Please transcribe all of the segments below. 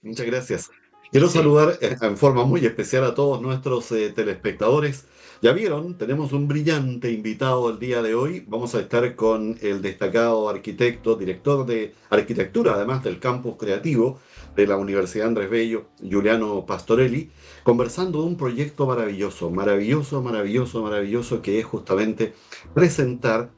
Muchas gracias. Quiero Sí, saludar en forma muy especial a todos nuestros telespectadores. Ya vieron, tenemos un brillante invitado el día de hoy. Vamos a estar con el destacado arquitecto, director de arquitectura, además del campus creativo de la Universidad Andrés Bello, Giuliano Pastorelli, conversando de un proyecto maravilloso, maravilloso, maravilloso, maravilloso, que es justamente presentar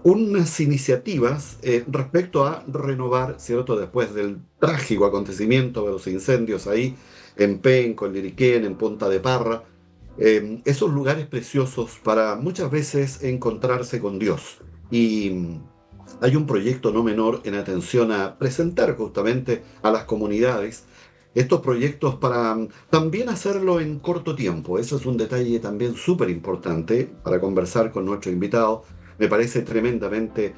unas iniciativas respecto a renovar, ¿cierto? Después del trágico acontecimiento de los incendios ahí en Penco, en Liriquén, en Punta de Parra, esos lugares preciosos para muchas veces encontrarse con Dios. Y hay un proyecto no menor en atención a presentar justamente a las comunidades estos proyectos para también hacerlo en corto tiempo. Eso es un detalle también súper importante para conversar con nuestro invitado. Me parece tremendamente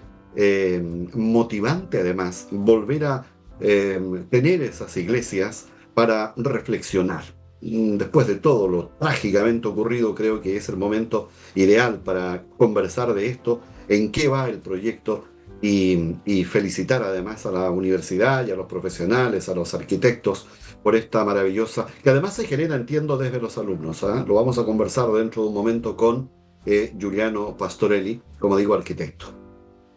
motivante además volver a tener esas iglesias para reflexionar. Después de todo lo trágicamente ocurrido, creo que es el momento ideal para conversar de esto, en qué va el proyecto y felicitar además a la universidad y a los profesionales, a los arquitectos por esta maravillosa, que además se genera, entiendo, desde los alumnos. ¿Ah? Lo vamos a conversar dentro de un momento con Giuliano Pastorelli, como digo, arquitecto.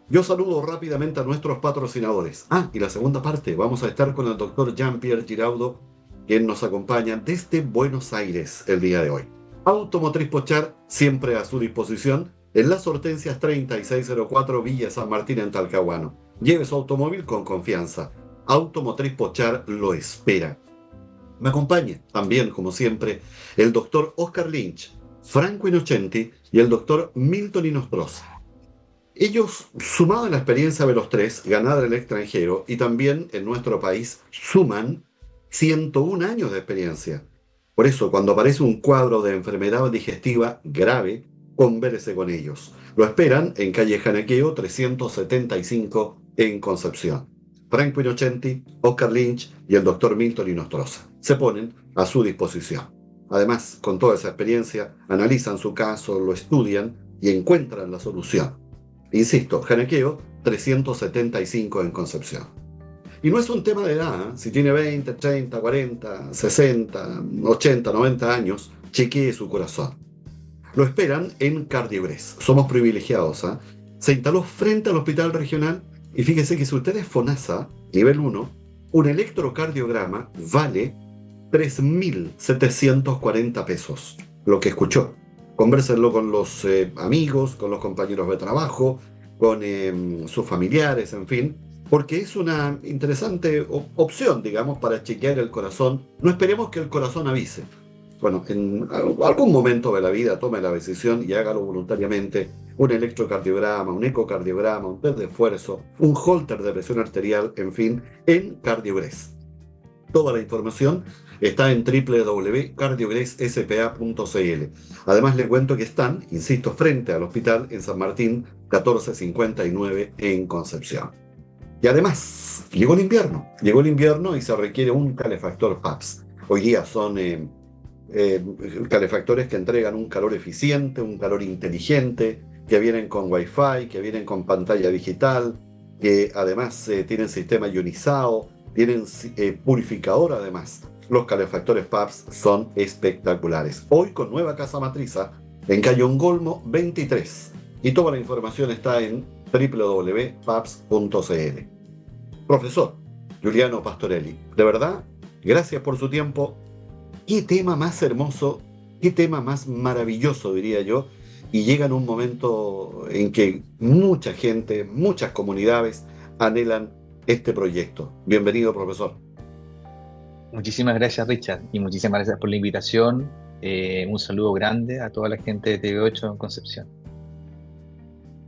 Yo saludo rápidamente a nuestros patrocinadores. Ah, y la segunda parte, vamos a estar con el doctor Jean-Pierre Giraudo, quien nos acompaña desde Buenos Aires el día de hoy. Automotriz Pochar, siempre a su disposición, en las Hortensias 3604 Villa San Martín en Talcahuano. Lleve su automóvil con confianza. Automotriz Pochar lo espera. Me acompaña también, como siempre, el doctor Oscar Lynch, Franco Innocenti y el doctor Milton Inostroza. Ellos, sumados en la experiencia de los tres, ganada en el extranjero y también en nuestro país, suman 101 años de experiencia. Por eso, cuando aparece un cuadro de enfermedad digestiva grave, converse con ellos. Lo esperan en calle Janequeo 375 en Concepción. Franco Innocenti, Oscar Lynch y el doctor Milton Inostroza se ponen a su disposición. Además, con toda esa experiencia, analizan su caso, lo estudian y encuentran la solución. Insisto, Janequeo 375 en Concepción. Y no es un tema de edad, ¿eh? Si tiene 20, 30, 40, 60, 80, 90 años, chequee su corazón. Lo esperan en Cardiogres. Somos privilegiados. ¿Eh? Se instaló frente al hospital regional y fíjese que si usted es FONASA, nivel 1, un electrocardiograma vale 3.740 pesos. Lo que escuchó. Convérsenlo con los amigos, con los compañeros de trabajo, con sus familiares, en fin, porque es una interesante opción, digamos, para chequear el corazón. No esperemos que el corazón avise. Bueno, en algún momento de la vida tome la decisión y hágalo voluntariamente. Un electrocardiograma, un ecocardiograma, un test de esfuerzo, un holter de presión arterial, en fin, en Cardiogres. Toda la información está en www.cardiogresSPA.cl. Además, le cuento que están, insisto, frente al hospital en San Martín 1459 en Concepción. Y además, llegó el invierno y se requiere un calefactor PAPS. Hoy día son eh, calefactores que entregan un calor eficiente, un calor inteligente, que vienen con Wi-Fi, que vienen con pantalla digital, que además tienen sistema ionizado, tienen purificador además. Los calefactores PAPS son espectaculares. Hoy con nueva casa matriza en calle Ongolmo 23. Y toda la información está en www.paps.cl. Profesor Giuliano Pastorelli, de verdad, gracias por su tiempo. Qué tema más hermoso, qué tema más maravilloso, diría yo. Y llega en un momento en que mucha gente, muchas comunidades anhelan este proyecto. Bienvenido, profesor. muchísimas gracias Richard y muchísimas gracias por la invitación. Un saludo grande a toda la gente de TV8 en Concepción.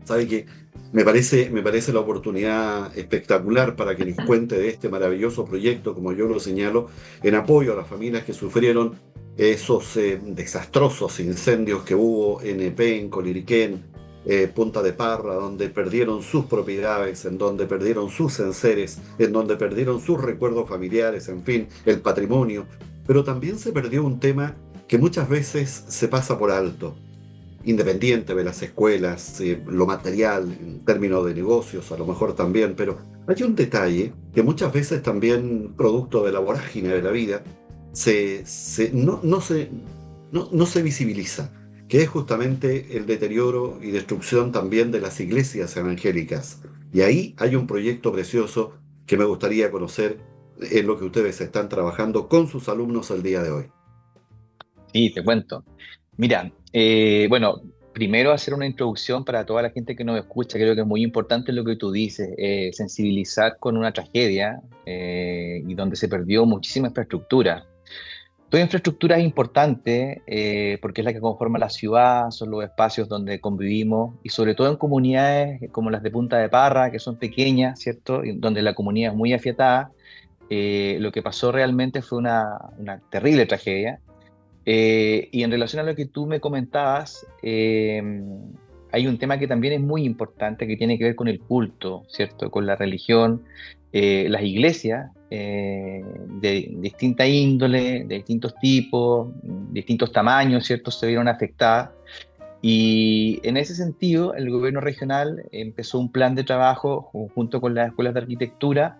Sabe que me parece la oportunidad espectacular para que nos cuente de este maravilloso proyecto, como yo lo señalo, en apoyo a las familias que sufrieron esos desastrosos incendios que hubo en Epén, Coliriquén, Punta de Parra, donde perdieron sus propiedades, en donde perdieron sus enseres, en donde perdieron sus recuerdos familiares, en fin, el patrimonio. Pero también se perdió un tema que muchas veces se pasa por alto independiente de las escuelas, lo material, en términos de negocios, a lo mejor también, pero hay un detalle que muchas veces también, producto de la vorágine de la vida, no se visibiliza, que es justamente el deterioro y destrucción también de las iglesias evangélicas. Y ahí hay un proyecto precioso que me gustaría conocer en lo que ustedes están trabajando con sus alumnos el día de hoy. Sí, te cuento. Mira, bueno, primero hacer una introducción para toda la gente que nos escucha. Creo que es muy importante lo que tú dices, sensibilizar con una tragedia y donde se perdió muchísima infraestructura. Toda infraestructura es importante porque es la que conforma la ciudad, son los espacios donde convivimos y sobre todo en comunidades como las de Punta de Parra, que son pequeñas, ¿cierto? Y donde la comunidad es muy afiatada. Lo que pasó realmente fue una terrible tragedia. Y en relación a lo que tú me comentabas, hay un tema que también es muy importante que tiene que ver con el culto, ¿cierto? Con la religión. Las iglesias de distinta índole, de distintos tipos, distintos tamaños, ¿cierto? Se vieron afectadas. Y en ese sentido, el gobierno regional empezó un plan de trabajo junto con las escuelas de arquitectura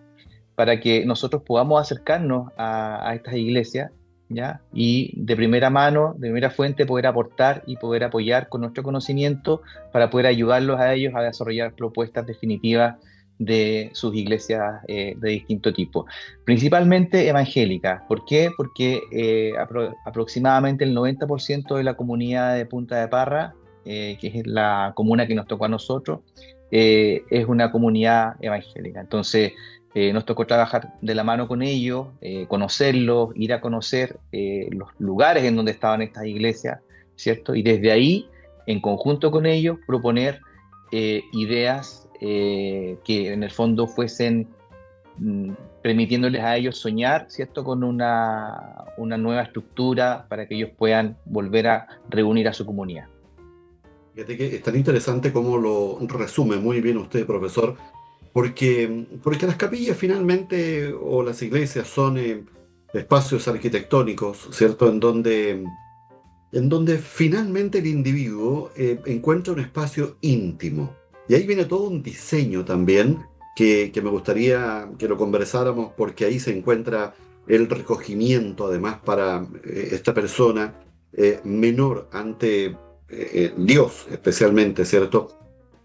para que nosotros podamos acercarnos a estas iglesias, ¿ya? Y de primera mano, de primera fuente, poder aportar y poder apoyar con nuestro conocimiento para poder ayudarlos a ellos a desarrollar propuestas definitivas de sus iglesias de distinto tipo, principalmente evangélicas. ¿Por qué? Porque aproximadamente el 90% de la comunidad de Punta de Parra, que es la comuna que nos tocó a nosotros, es una comunidad evangélica. Entonces, nos tocó trabajar de la mano con ellos, conocerlos, ir a conocer los lugares en donde estaban estas iglesias, ¿cierto? Y desde ahí, en conjunto con ellos, proponer ideas que en el fondo fuesen mm, permitiéndoles a ellos soñar, ¿cierto? Con una nueva estructura para que ellos puedan volver a reunir a su comunidad. Fíjate que es tan interesante como lo resume muy bien usted, profesor, porque las capillas finalmente o las iglesias son espacios arquitectónicos, ¿cierto? En donde finalmente el individuo encuentra un espacio íntimo. Y ahí viene todo un diseño también que me gustaría que lo conversáramos porque ahí se encuentra el recogimiento además para esta persona menor ante Dios especialmente, ¿cierto?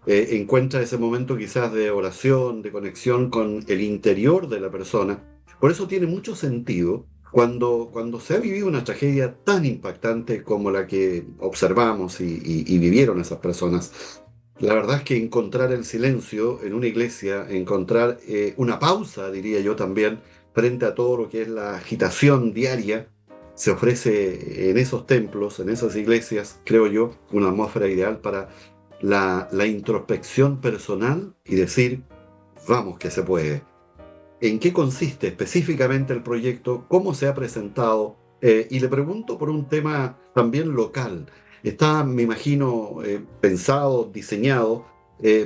Encuentra ese momento quizás de oración, de conexión con el interior de la persona. Por eso tiene mucho sentido cuando se ha vivido una tragedia tan impactante como la que observamos y vivieron esas personas. La verdad es que encontrar el silencio en una iglesia, encontrar una pausa, diría yo también, frente a todo lo que es la agitación diaria, se ofrece en esos templos, en esas iglesias, creo yo, una atmósfera ideal para la introspección personal y decir, vamos que se puede. ¿En qué consiste específicamente el proyecto? ¿Cómo se ha presentado? Y le pregunto por un tema también local. Está, me imagino, pensado, diseñado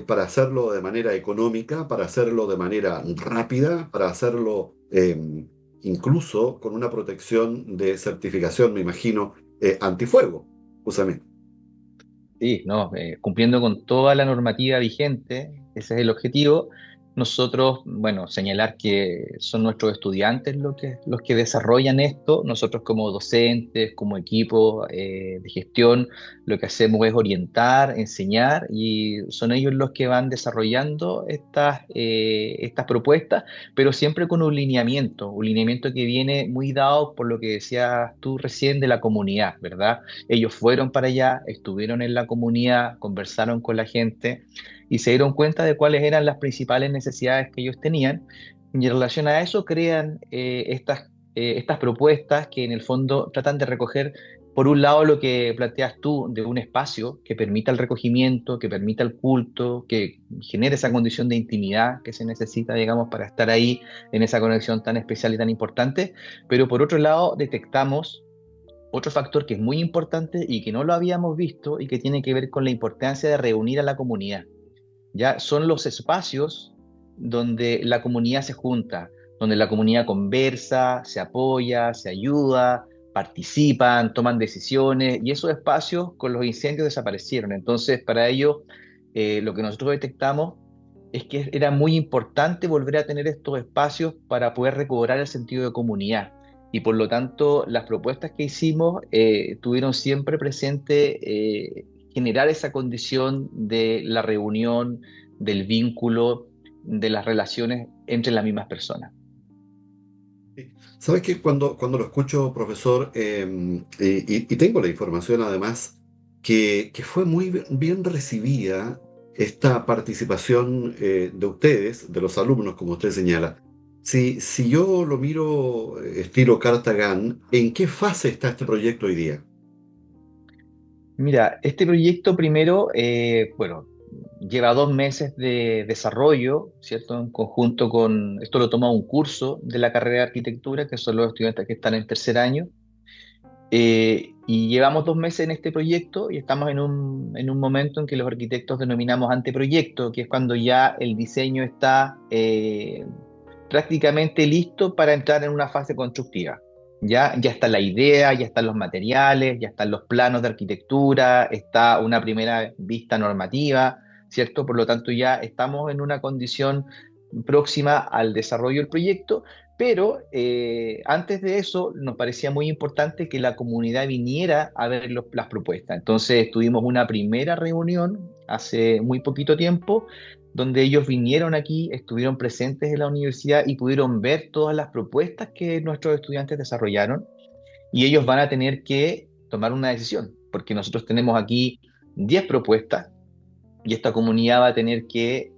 para hacerlo de manera económica, para hacerlo de manera rápida, para hacerlo incluso con una protección de certificación, me imagino, antifuego, justamente. Sí, no, cumpliendo con toda la normativa vigente, ese es el objetivo. Nosotros, bueno, señalar que son nuestros estudiantes los que desarrollan esto. Nosotros como docentes, como equipo de gestión, lo que hacemos es orientar, enseñar y son ellos los que van desarrollando estas propuestas, pero siempre con un lineamiento que viene muy dado por lo que decías tú recién de la comunidad, ¿verdad? Ellos fueron para allá, estuvieron en la comunidad, conversaron con la gente y se dieron cuenta de cuáles eran las principales necesidades que ellos tenían. Y en relación a eso crean estas propuestas que en el fondo tratan de recoger, por un lado, lo que planteas tú de un espacio que permita el recogimiento, que permita el culto, que genere esa condición de intimidad que se necesita, digamos, para estar ahí en esa conexión tan especial y tan importante. Pero por otro lado, detectamos otro factor que es muy importante y que no lo habíamos visto y que tiene que ver con la importancia de reunir a la comunidad. Ya son los espacios donde la comunidad se junta, donde la comunidad conversa, se apoya, se ayuda, participan, toman decisiones y esos espacios con los incendios desaparecieron. Entonces, para ello, lo que nosotros detectamos es que era muy importante volver a tener estos espacios para poder recobrar el sentido de comunidad. Y por lo tanto, las propuestas que hicimos tuvieron siempre presente generar esa condición de la reunión, del vínculo, de las relaciones entre las mismas personas. ¿Sabes qué? Cuando lo escucho, profesor, y tengo la información además, que fue muy bien recibida esta participación de ustedes, de los alumnos, como usted señala. Si yo lo miro estilo carta GAN, ¿en qué fase está este proyecto hoy día? Mira, este proyecto primero, bueno, lleva 2 meses de desarrollo, ¿cierto? En conjunto con, esto lo toma un curso de la carrera de arquitectura, que son los estudiantes que están en tercer año. Y llevamos 2 meses en este proyecto y estamos en un momento en que los arquitectos denominamos anteproyecto, que es cuando ya el diseño está prácticamente listo para entrar en una fase constructiva. Ya está la idea, ya están los materiales, ya están los planos de arquitectura, está una primera vista normativa, ¿cierto? Por lo tanto, ya estamos en una condición próxima al desarrollo del proyecto, pero antes de eso nos parecía muy importante que la comunidad viniera a ver las propuestas. Entonces tuvimos una primera reunión hace muy poquito tiempo donde ellos vinieron aquí, estuvieron presentes en la universidad y pudieron ver todas las propuestas que nuestros estudiantes desarrollaron y ellos van a tener que tomar una decisión, porque nosotros tenemos aquí 10 propuestas y esta comunidad va a tener que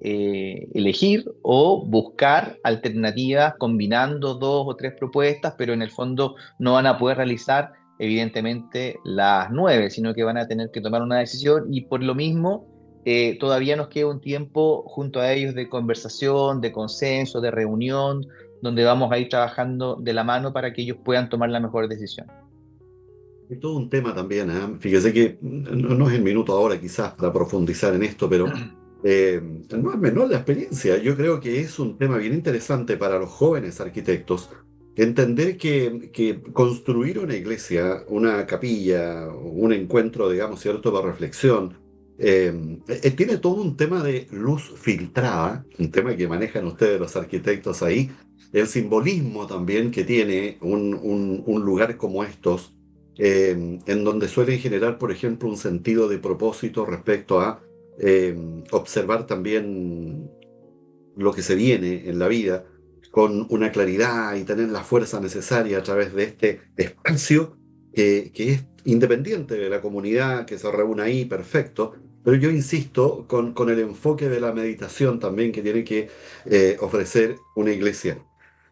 elegir o buscar alternativas combinando 2 o 3 propuestas, pero en el fondo no van a poder realizar evidentemente las 9, sino que van a tener que tomar una decisión y por lo mismo todavía nos queda un tiempo junto a ellos de conversación, de consenso, de reunión, donde vamos a ir trabajando de la mano para que ellos puedan tomar la mejor decisión. Es todo un tema también, ¿eh? Fíjese que no es el minuto ahora quizás para profundizar en esto, pero eh, no es menor la experiencia. Yo creo que es un tema bien interesante para los jóvenes arquitectos entender que construir una iglesia, una capilla, un encuentro, digamos, cierto, de reflexión, tiene todo un tema de luz filtrada, un tema que manejan ustedes los arquitectos ahí, el simbolismo también que tiene un lugar como estos en donde suelen generar, por ejemplo, un sentido de propósito respecto a eh, observar también lo que se viene en la vida con una claridad y tener la fuerza necesaria a través de este espacio que es independiente de la comunidad que se reúne ahí, perfecto. Pero yo insisto con el enfoque de la meditación también que tiene que ofrecer una iglesia.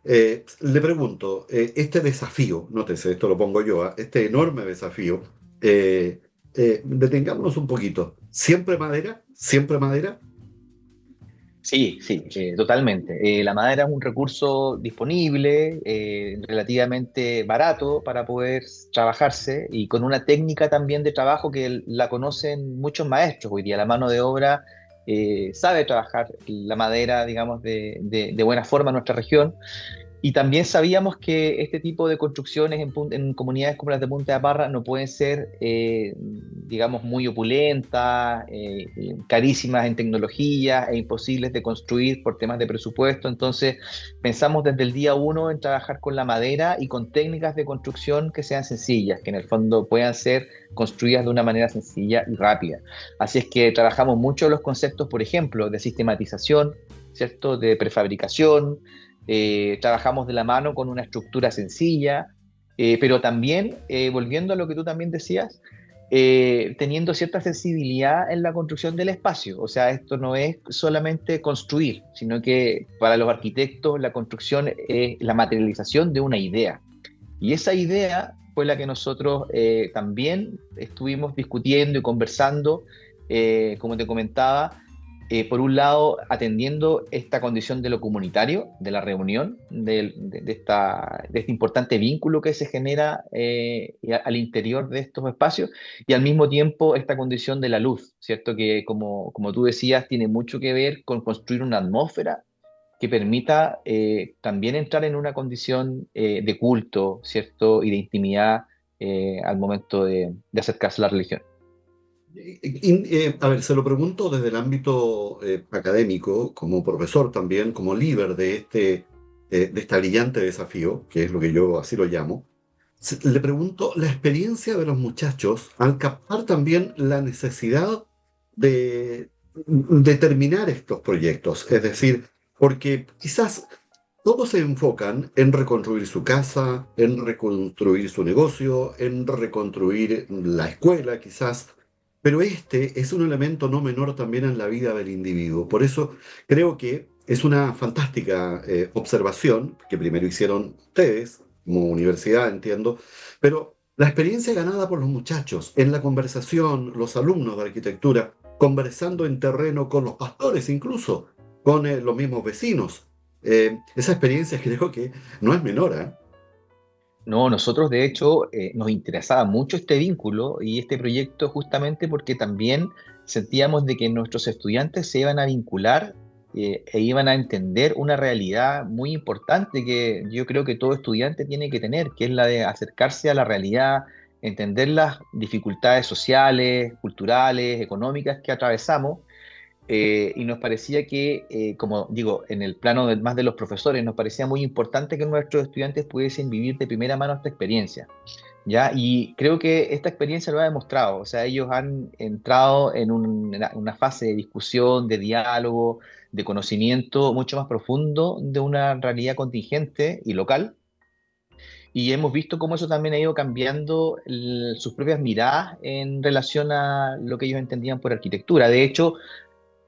Le pregunto, este desafío, nótese, esto lo pongo yo, este enorme desafío, eh, detengámonos un poquito. ¿Siempre madera? ¿Siempre madera? Sí, sí, totalmente. La madera es un recurso disponible, relativamente barato para poder trabajarse y con una técnica también de trabajo que la conocen muchos maestros hoy día. La mano de obra sabe trabajar la madera, digamos, de buena forma en nuestra región. Y también sabíamos que este tipo de construcciones en comunidades como las de Punta de Parra no pueden ser, digamos, muy opulentas, carísimas en tecnología e imposibles de construir por temas de presupuesto. Entonces, pensamos desde el día uno en trabajar con la madera y con técnicas de construcción que sean sencillas, que en el fondo puedan ser construidas de una manera sencilla y rápida. Así es que trabajamos mucho los conceptos, por ejemplo, de sistematización, ¿cierto? De prefabricación, trabajamos de la mano con una estructura sencilla, pero también, volviendo a lo que tú también decías, teniendo cierta sensibilidad en la construcción del espacio. O sea, esto no es solamente construir, sino que para los arquitectos la construcción es la materialización de una idea. Y esa idea fue la que nosotros también estuvimos discutiendo y conversando, como te comentaba, por un lado, atendiendo esta condición de lo comunitario, de la reunión, de este importante vínculo que se genera al interior de estos espacios, y al mismo tiempo esta condición de la luz, ¿cierto? Que como tú decías, tiene mucho que ver con construir una atmósfera que permita también entrar en una condición de culto, ¿cierto? Y de intimidad al momento de acercarse a la religión. A ver, se lo pregunto desde el ámbito académico, como profesor también, como líder de esta brillante desafío, que es lo que yo así lo llamo. Le pregunto la experiencia de los muchachos al captar también la necesidad de terminar estos proyectos. Es decir, porque quizás todos se enfocan en reconstruir su casa, en reconstruir su negocio, en reconstruir la escuela, quizás, pero este es un elemento no menor también en la vida del individuo. Por eso creo que es una fantástica observación que primero hicieron ustedes, como universidad, entiendo, pero la experiencia ganada por los muchachos en la conversación, los alumnos de arquitectura, conversando en terreno con los pastores incluso, con los mismos vecinos. Esa experiencia creo que no es menor, ¿eh? No, nosotros de hecho nos interesaba mucho este vínculo y este proyecto justamente porque también sentíamos de que nuestros estudiantes se iban a vincular e iban a entender una realidad muy importante que yo creo que todo estudiante tiene que tener, que es la de acercarse a la realidad, entender las dificultades sociales, culturales, económicas que atravesamos y nos parecía que, como digo, en el plano más de los profesores, nos parecía muy importante que nuestros estudiantes pudiesen vivir de primera mano esta experiencia, ¿ya? Y creo que esta experiencia lo ha demostrado, o sea, ellos han entrado en una fase de discusión, de diálogo, de conocimiento mucho más profundo de una realidad contingente y local. Y hemos visto cómo eso también ha ido cambiando sus propias miradas en relación a lo que ellos entendían por arquitectura. De hecho,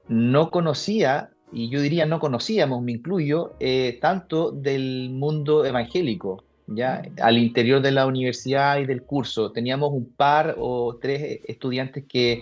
no conocía, y yo diría no conocíamos, me incluyo, tanto del mundo evangélico, ¿ya? Al interior de la universidad y del curso. Teníamos un par o tres estudiantes que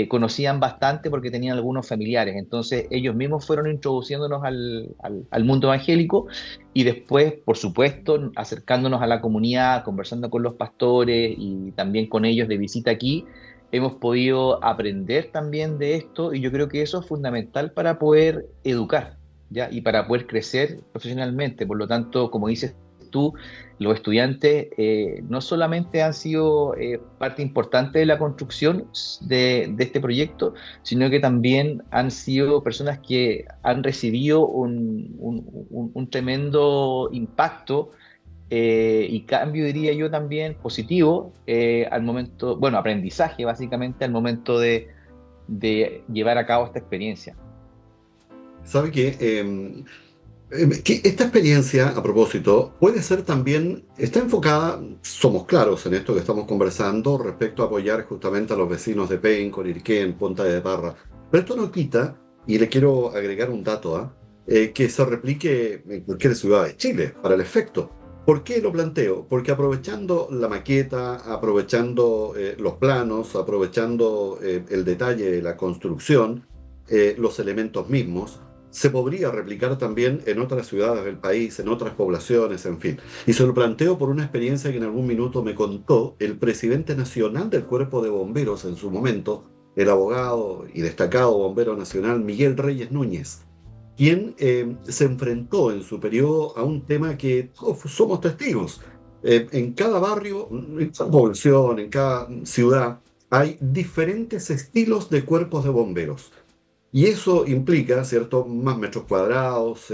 conocían bastante porque tenían algunos familiares. Entonces ellos mismos fueron introduciéndonos al mundo evangélico y después, por supuesto, acercándonos a la comunidad, conversando con los pastores y también con ellos de visita aquí hemos podido aprender también de esto y yo creo que eso es fundamental para poder educar, ¿ya? Y para poder crecer profesionalmente. Por lo tanto, como dices tú, los estudiantes no solamente han sido parte importante de la construcción de este proyecto, sino que también han sido personas que han recibido un tremendo impacto y cambio, diría yo también, positivo al momento, bueno, aprendizaje básicamente al momento de llevar a cabo esta experiencia. Sabe que esta experiencia, a propósito, puede ser también, está enfocada, somos claros en esto que estamos conversando, respecto a apoyar justamente a los vecinos de Penco, Irquén, Punta de Parra. Pero esto no quita, y le quiero agregar un dato, que se replique en cualquier ciudad de Chile, para el efecto. ¿Por qué lo planteo? Porque aprovechando la maqueta, aprovechando los planos, aprovechando el detalle de la construcción, los elementos mismos, se podría replicar también en otras ciudades del país, en otras poblaciones, en fin. Y se lo planteo por una experiencia que en algún minuto me contó el presidente nacional del Cuerpo de Bomberos en su momento, el abogado y destacado bombero nacional Miguel Reyes Núñez, quien se enfrentó en su periodo a un tema que todos somos testigos. En cada barrio, en cada población, en cada ciudad, hay diferentes estilos de cuerpos de bomberos. Y eso implica, ¿cierto?, más metros cuadrados,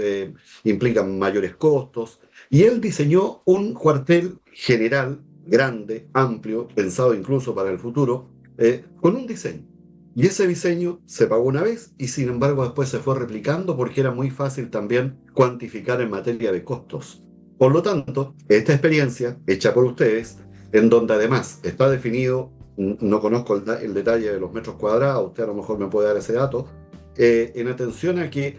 implica mayores costos. Y él diseñó un cuartel general, grande, amplio, pensado incluso para el futuro, con un diseño. Y ese diseño se pagó una vez y sin embargo después se fue replicando porque era muy fácil también cuantificar en materia de costos. Por lo tanto, esta experiencia, hecha por ustedes, en donde además está definido, no conozco el detalle de los metros cuadrados, usted a lo mejor me puede dar ese dato, en atención a que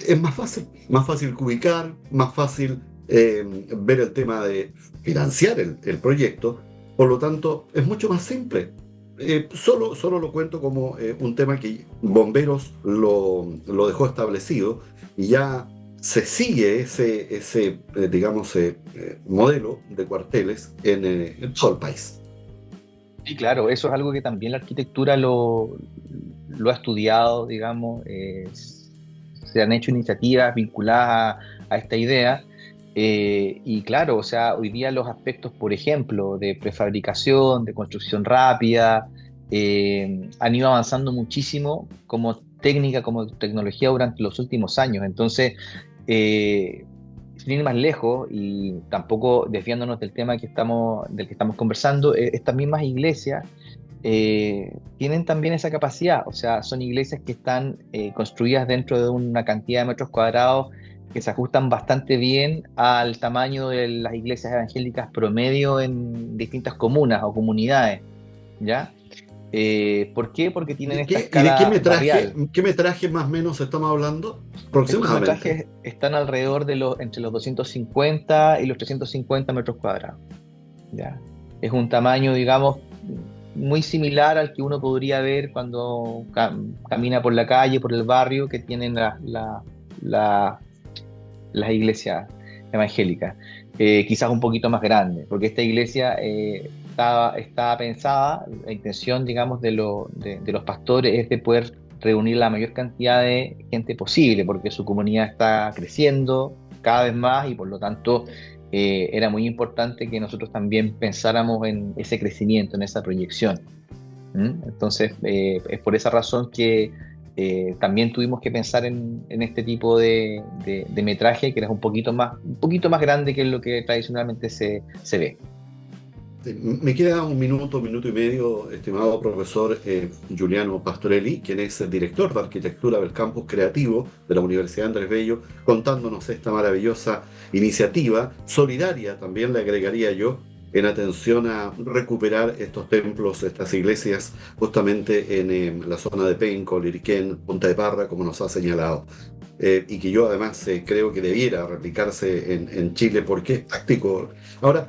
es más fácil ubicar, más fácil ver el tema de financiar el proyecto, por lo tanto es mucho más simple. Solo lo cuento como un tema que Bomberos lo dejó establecido y ya se sigue ese digamos, modelo de cuarteles en todo el país. Sí, claro, eso es algo que también la arquitectura lo ha estudiado, digamos, se han hecho iniciativas vinculadas a esta idea. Y claro, o sea, hoy día los aspectos, por ejemplo, de prefabricación, de construcción rápida, han ido avanzando muchísimo como técnica, como tecnología durante los últimos años. Entonces, eh, sin ir más lejos y tampoco desviándonos del que estamos conversando, estas mismas iglesias tienen también esa capacidad, o sea, son iglesias que están construidas dentro de una cantidad de metros cuadrados que se ajustan bastante bien al tamaño de las iglesias evangélicas promedio en distintas comunas o comunidades, ¿ya? ¿Por qué? Porque tienen esta Y de escala barrial. qué metraje más o menos estamos hablando? Estos Aproximadamente. metrajes están alrededor de entre los 250 y los 350 metros cuadrados, ¿ya? Es un tamaño, digamos, muy similar al que uno podría ver cuando camina por la calle, por el barrio, que tienen la- las iglesias evangélicas. Quizás un poquito más grande, porque esta iglesia estaba pensada, la intención, digamos, de los pastores es de poder reunir la mayor cantidad de gente posible, porque su comunidad está creciendo cada vez más y por lo tanto era muy importante que nosotros también pensáramos en ese crecimiento, en esa proyección. ¿Mm? Entonces, es por esa razón que también tuvimos que pensar en este tipo de metraje, que era un poquito más grande que lo que tradicionalmente se ve. Sí, me queda un minuto y medio, estimado profesor Giuliano Pastorelli, quien es el director de arquitectura del campus creativo de la Universidad Andrés Bello, contándonos esta maravillosa iniciativa, solidaria también le agregaría yo, en atención a recuperar estos templos, estas iglesias, justamente en la zona de Penco, Liriquén, Punta de Parra, como nos ha señalado. Y que yo además creo que debiera replicarse en Chile porque es práctico. Ahora,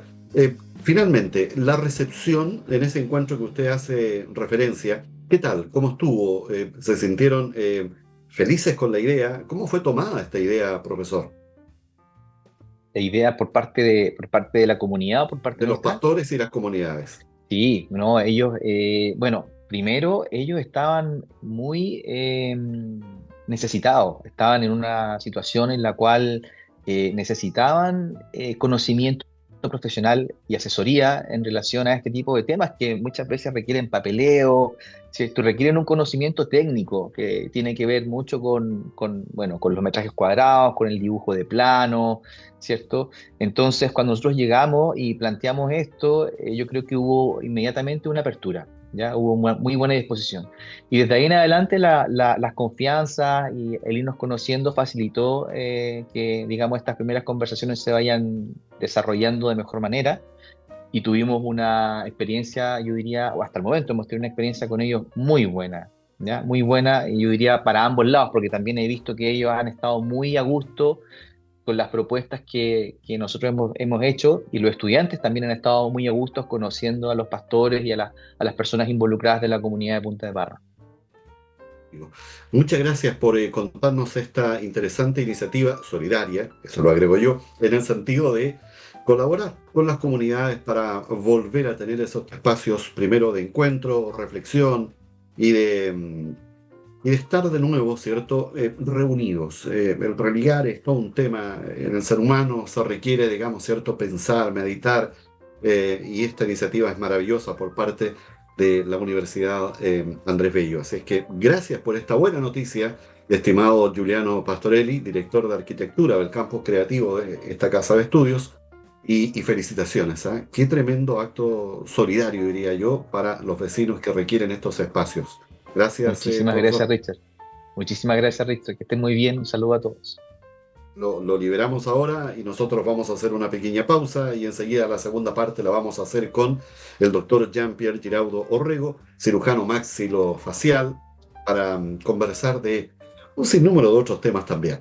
finalmente, la recepción en ese encuentro que usted hace referencia, ¿qué tal? ¿Cómo estuvo? ¿Se sintieron felices con la idea? ¿Cómo fue tomada esta idea, profesor? La idea por parte de la comunidad o por parte De los nuestra. pastores y las comunidades. Sí, no, ellos, bueno, primero ellos estaban muy necesitados, estaban en una situación en la cual necesitaban conocimiento profesional y asesoría en relación a este tipo de temas que muchas veces requieren papeleo, ¿cierto? Requieren un conocimiento técnico que tiene que ver mucho bueno, con los metrajes cuadrados, con el dibujo de plano, ¿cierto? Entonces, cuando nosotros llegamos y planteamos esto, yo creo que hubo inmediatamente una apertura, ¿ya? Hubo muy buena disposición. Y desde ahí en adelante las confianzas y el irnos conociendo facilitó que, digamos, estas primeras conversaciones se vayan desarrollando de mejor manera. Y tuvimos una experiencia, yo diría, o hasta el momento hemos tenido una experiencia con ellos muy buena, ¿ya? Muy buena, y yo diría para ambos lados, porque también he visto que ellos han estado muy a gusto con las propuestas que nosotros hemos hecho y los estudiantes también han estado muy a gusto conociendo a los pastores y a las personas involucradas de la comunidad de Punta de Parra. Muchas gracias por contarnos esta interesante iniciativa solidaria, eso lo agrego yo, en el sentido de colaborar con las comunidades para volver a tener esos espacios primero de encuentro, reflexión y y de estar de nuevo, ¿cierto? Reunidos. El religar es todo un tema en el ser humano, se requiere, digamos, ¿cierto? Pensar, meditar, y esta iniciativa es maravillosa por parte de la Universidad Andrés Bello. Así es que gracias por esta buena noticia, estimado Giuliano Pastorelli, director de arquitectura del campus creativo de esta casa de estudios. Y felicitaciones, ¿ah? Qué tremendo acto solidario, diría yo, para los vecinos que requieren estos espacios. Gracias, Muchísimas gracias, profesor. Richard. Muchísimas gracias, Richard. Que estén muy bien. Un saludo a todos. Lo liberamos ahora y nosotros vamos a hacer una pequeña pausa y enseguida la segunda parte la vamos a hacer con el doctor Jean-Pierre Giraudo Orrego, cirujano maxilofacial, para conversar de un sinnúmero de otros temas también.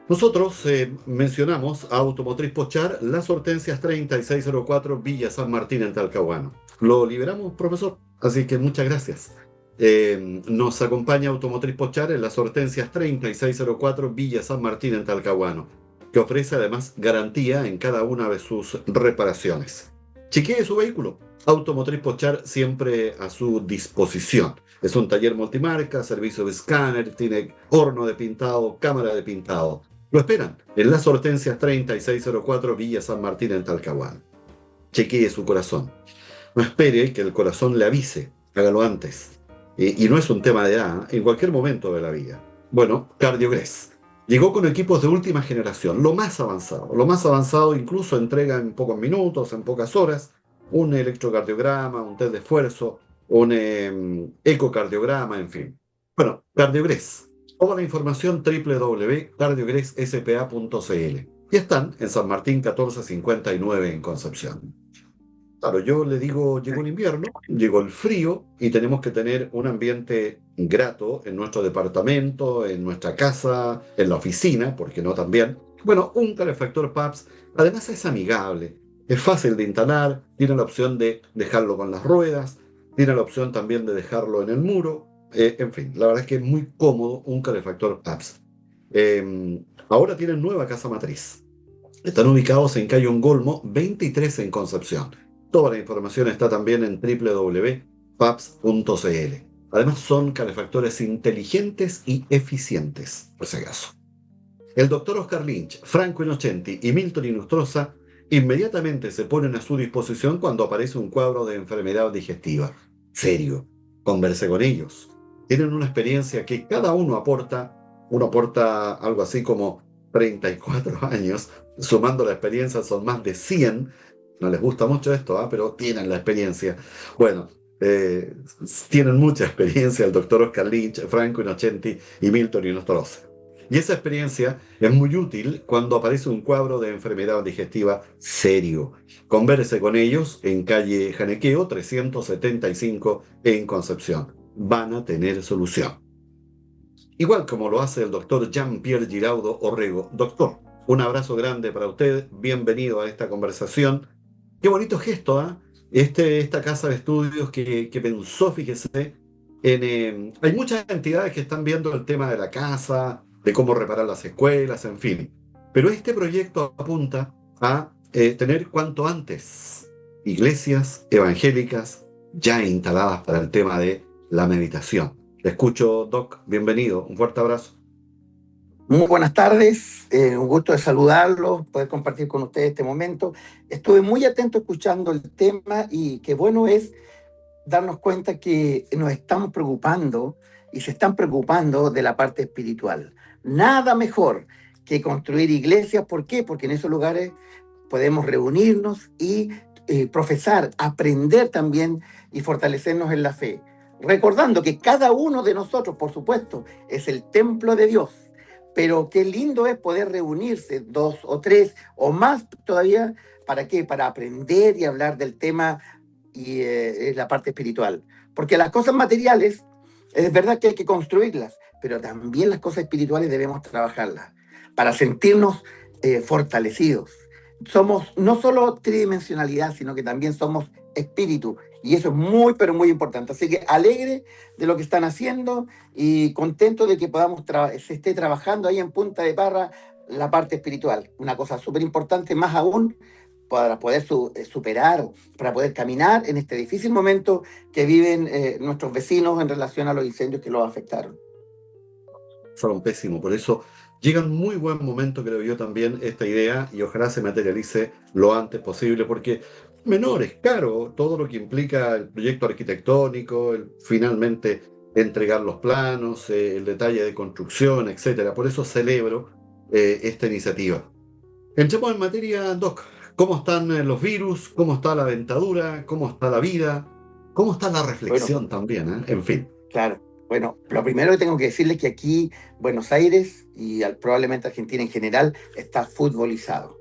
Nosotros mencionamos a Automotriz Pochar, Las Hortensias 3604, Villa San Martín en Talcahuano. Lo liberamos, profesor, así que muchas gracias. Nos acompaña Automotriz Pochar en Las Hortensias 3604, Villa San Martín en Talcahuano, que ofrece además garantía en cada una de sus reparaciones. Chequee su vehículo. Automotriz Pochar siempre a su disposición. Es un taller multimarca, servicio de escáner, tiene horno de pintado, cámara de pintado. Lo esperan en Las Hortensias 3604 Villa San Martín en Talcahuano. Chequee su corazón. No espere que el corazón le avise, hágalo antes. Y no es un tema de edad, en cualquier momento de la vida. Bueno, Cardiogres. Llegó con equipos de última generación, lo más avanzado incluso entrega en pocos minutos, en pocas horas, un electrocardiograma, un test de esfuerzo, un ecocardiograma, en fin. Bueno, Cardiogres. Toda la información www.cardiogresSPA.cl. Y están en San Martín 1459 en Concepción. Claro, yo le digo, llegó el invierno, llegó el frío y tenemos que tener un ambiente grato en nuestro departamento, en nuestra casa, en la oficina, porque no también. Bueno, un calefactor PAPS además es amigable, es fácil de instalar, tiene la opción de dejarlo con las ruedas, tiene la opción también de dejarlo en el muro, en fin, la verdad es que es muy cómodo un calefactor PAPS. Ahora tienen nueva casa matriz. Están ubicados en Cayo Ngolmo 23 en Concepción. Toda la información está también en www.paps.cl. Además son calefactores inteligentes y eficientes, por si acaso. El doctor Oscar Lynch, Franco Innocenti y Milton Inostroza inmediatamente se ponen a su disposición cuando aparece un cuadro de enfermedad digestiva. Serio, converse con ellos. Tienen una experiencia que cada uno aporta algo así como 34 años, sumando la experiencia son más de 100. No les gusta mucho esto, pero tienen la experiencia. Bueno, eh, tienen mucha experiencia el doctor Oscar Lynch, Franco Innocenti y Milton Inostroza. Y esa experiencia es muy útil cuando aparece un cuadro de enfermedad digestiva serio. Converse con ellos en calle Janequeo 375 en Concepción. Van a tener solución. Igual como lo hace el doctor Jean-Pierre Giraudo Orrego. Doctor, un abrazo grande para usted. Bienvenido a esta conversación. Qué bonito gesto, ¿ah? Esta casa de estudios que pensó, fíjese, hay muchas entidades que están viendo el tema de la casa, de cómo reparar las escuelas, en fin. Pero este proyecto apunta a tener cuanto antes iglesias evangélicas ya instaladas para el tema de la meditación. Te escucho, Doc. Bienvenido. Un fuerte abrazo. Muy buenas tardes, un gusto de saludarlos, poder compartir con ustedes este momento. Estuve muy atento escuchando el tema y qué bueno es darnos cuenta que nos estamos preocupando y se están preocupando de la parte espiritual. Nada mejor que construir iglesias. ¿Por qué? Porque en esos lugares podemos reunirnos y profesar, aprender también y fortalecernos en la fe. Recordando que cada uno de nosotros, por supuesto, es el templo de Dios. Pero qué lindo es poder reunirse 2 o 3 o más todavía. ¿Para qué? Para aprender y hablar del tema y la parte espiritual. Porque las cosas materiales, es verdad que hay que construirlas, pero también las cosas espirituales debemos trabajarlas para sentirnos fortalecidos. Somos no solo tridimensionalidad, sino que también somos espíritu. Y eso es muy, pero muy importante. Así que alegre de lo que están haciendo y contento de que se esté trabajando ahí en Punta de Parra la parte espiritual. Una cosa súper importante, más aún, para poder superar, para poder caminar en este difícil momento que viven nuestros vecinos en relación a los incendios que los afectaron. Fueron pésimo, por eso llega en muy buen momento, creo yo, también esta idea y ojalá se materialice lo antes posible, porque menor es caro todo lo que implica el proyecto arquitectónico, finalmente entregar los planos, el detalle de construcción, etcétera. Por eso celebro esta iniciativa. Entremos en materia, Doc. ¿Cómo están los virus? ¿Cómo está la dentadura? ¿Cómo está la vida? ¿Cómo está la Bueno, reflexión también? En fin. claro. Bueno, lo primero que tengo que decirles es que aquí Buenos Aires y probablemente Argentina en general está futbolizado.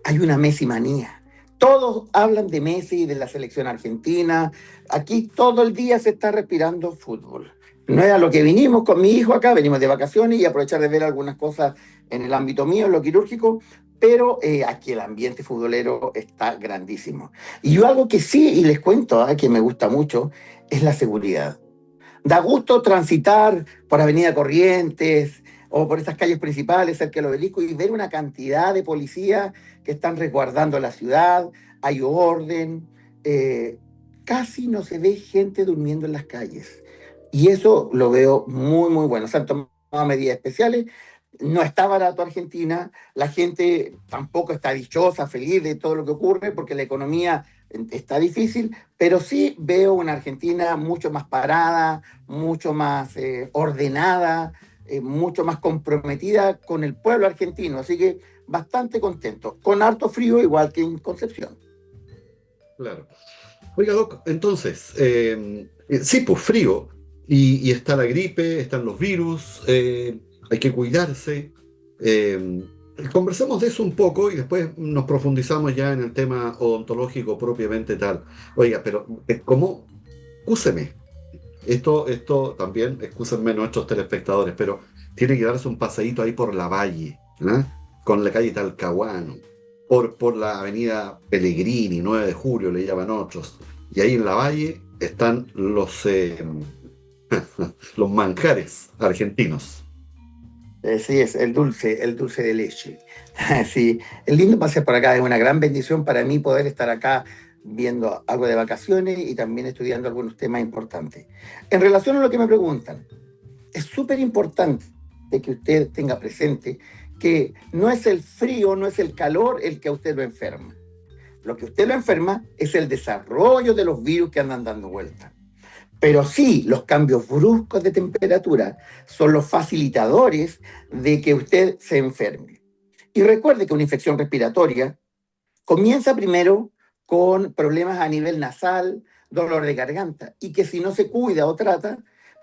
Hay una Messi manía. Todos hablan de Messi y de la selección argentina. Aquí todo el día se está respirando fútbol. No era lo que vinimos con mi hijo acá, venimos de vacaciones y aprovechar de ver algunas cosas en el ámbito mío, en lo quirúrgico, pero aquí el ambiente futbolero está grandísimo. Y yo algo que sí, y les cuento, que me gusta mucho, es la seguridad. Da gusto transitar por Avenida Corrientes o por estas calles principales cerca del obelisco y ver una cantidad de policías que están resguardando la ciudad, hay orden, casi no se ve gente durmiendo en las calles. Y eso lo veo muy, muy bueno. Se han tomado medidas especiales. no está barato Argentina, la gente tampoco está dichosa, feliz de todo lo que ocurre porque la economía está difícil, pero sí veo una Argentina mucho más parada, mucho más ordenada, mucho más comprometida con el pueblo argentino, así que bastante contento, con harto frío igual que en Concepción. Claro. Oiga, Doc, entonces, sí, pues frío, y está la gripe, están los virus, hay que cuidarse. eh, Conversemos de eso un poco y después nos profundizamos ya en el tema odontológico propiamente tal. Oiga, pero ¿cómo? Úseme. Esto también, excúsenme nuestros telespectadores, pero tiene que darse un paseíto ahí por la Valle, ¿no? Con la calle Talcahuano, por la avenida Pellegrini, 9 de julio le llaman otros. Y ahí en la Valle están los manjares argentinos. Sí, es el dulce de leche. Sí, es lindo pasear por acá, es una gran bendición para mí poder estar acá viendo algo de vacaciones y también estudiando algunos temas importantes. En relación a lo que me preguntan, es súper importante que usted tenga presente que no es el frío, no es el calor el que a usted lo enferma. Lo que a usted lo enferma es el desarrollo de los virus que andan dando vuelta. Pero sí, los cambios bruscos de temperatura son los facilitadores de que usted se enferme. Y recuerde que una infección respiratoria comienza primero con problemas a nivel nasal, dolor de garganta, y que si no se cuida o trata,